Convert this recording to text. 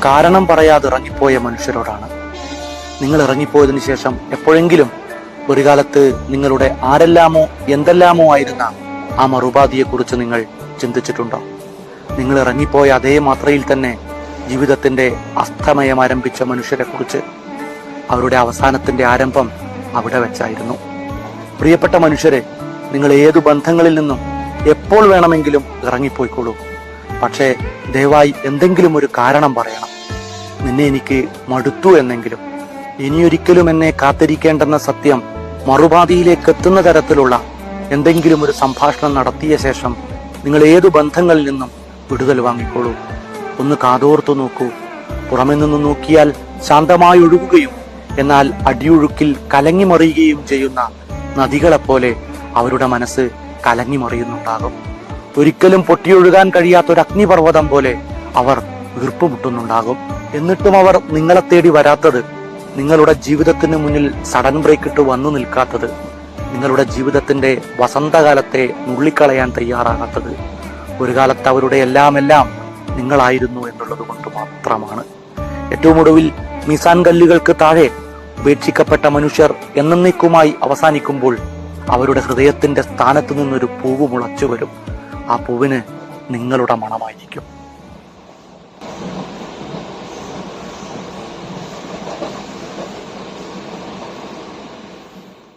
കാരണം പറയാതെ ഇറങ്ങിപ്പോയ മനുഷ്യരോടാണ്. നിങ്ങൾ ഇറങ്ങിപ്പോയതിനു ശേഷം എപ്പോഴെങ്കിലും ഒരു കാലത്ത് നിങ്ങളുടെ ആരെല്ലാമോ എന്തെല്ലാമോ ആയിരുന്ന ആ മറുപാതിയെക്കുറിച്ച് നിങ്ങൾ ചിന്തിച്ചിട്ടുണ്ടോ? നിങ്ങൾ ഇറങ്ങിപ്പോയ അതേ മാത്രയിൽ തന്നെ ജീവിതത്തിന്റെ അസ്തമയം ആരംഭിച്ച മനുഷ്യരെ കുറിച്ച്, അവരുടെ അവസാനത്തിന്റെ ആരംഭം അവിടെ വെച്ചായിരുന്നു. പ്രിയപ്പെട്ട മനുഷ്യരെ, നിങ്ങൾ ഏതു ബന്ധങ്ങളിൽ നിന്നും എപ്പോൾ വേണമെങ്കിലും ഇറങ്ങിപ്പോയിക്കോളൂ. പക്ഷേ ദയവായി എന്തെങ്കിലും ഒരു കാരണം പറയണം. നിന്നെ എനിക്ക് മടുത്തു എന്നെങ്കിലും, ഇനിയൊരിക്കലും എന്നെ കാത്തിരിക്കേണ്ടെന്ന സത്യം മറുപാതിയിലേക്ക് എത്തുന്ന തരത്തിലുള്ള എന്തെങ്കിലും ഒരു സംഭാഷണം നടത്തിയ ശേഷം നിങ്ങൾ ഏതു ബന്ധങ്ങളിൽ നിന്നും വിടുതൽ വാങ്ങിക്കോളൂ. ഒന്ന് കാതോർത്തു നോക്കൂ. പുറമെ നിന്ന് നോക്കിയാൽ ശാന്തമായി ഒഴുകുകയും എന്നാൽ അടിയൊഴുക്കിൽ കലങ്ങിമറിയുകയും ചെയ്യുന്ന നദികളെപ്പോലെ അവരുടെ മനസ്സ് കലങ്ങിമറിയുന്നുണ്ടാകും. ഒരിക്കലും പൊട്ടിയൊഴുകാൻ കഴിയാത്തൊരു അഗ്നിപർവ്വതം പോലെ അവർ വീർപ്പുമുട്ടുന്നുണ്ടാകും. എന്നിട്ടും അവർ നിങ്ങളെ തേടി വരാത്തത്, നിങ്ങളുടെ ജീവിതത്തിന് മുന്നിൽ സഡൻ ബ്രേക്ക് ഇട്ട് വന്നു നിൽക്കാത്തത്, നിങ്ങളുടെ ജീവിതത്തിന്റെ വസന്തകാലത്തെ നുള്ളിക്കളയാൻ തയ്യാറാകാത്തത്, ഒരു കാലത്ത് അവരുടെ എല്ലാം നിങ്ങളായിരുന്നു എന്നുള്ളത് കൊണ്ട് മാത്രമാണ്. ഏറ്റവും ഒടുവിൽ മിസാൻ കല്ലുകൾക്ക് താഴെ ഉപേക്ഷിക്കപ്പെട്ട മനുഷ്യർ എന്നേക്കുമായി അവസാനിക്കുമ്പോൾ അവരുടെ ഹൃദയത്തിന്റെ സ്ഥാനത്ത് നിന്നൊരു പൂവ് മുളച്ചു വരും. ആ പൂവിന് നിങ്ങളുടെ മണമായിരിക്കും.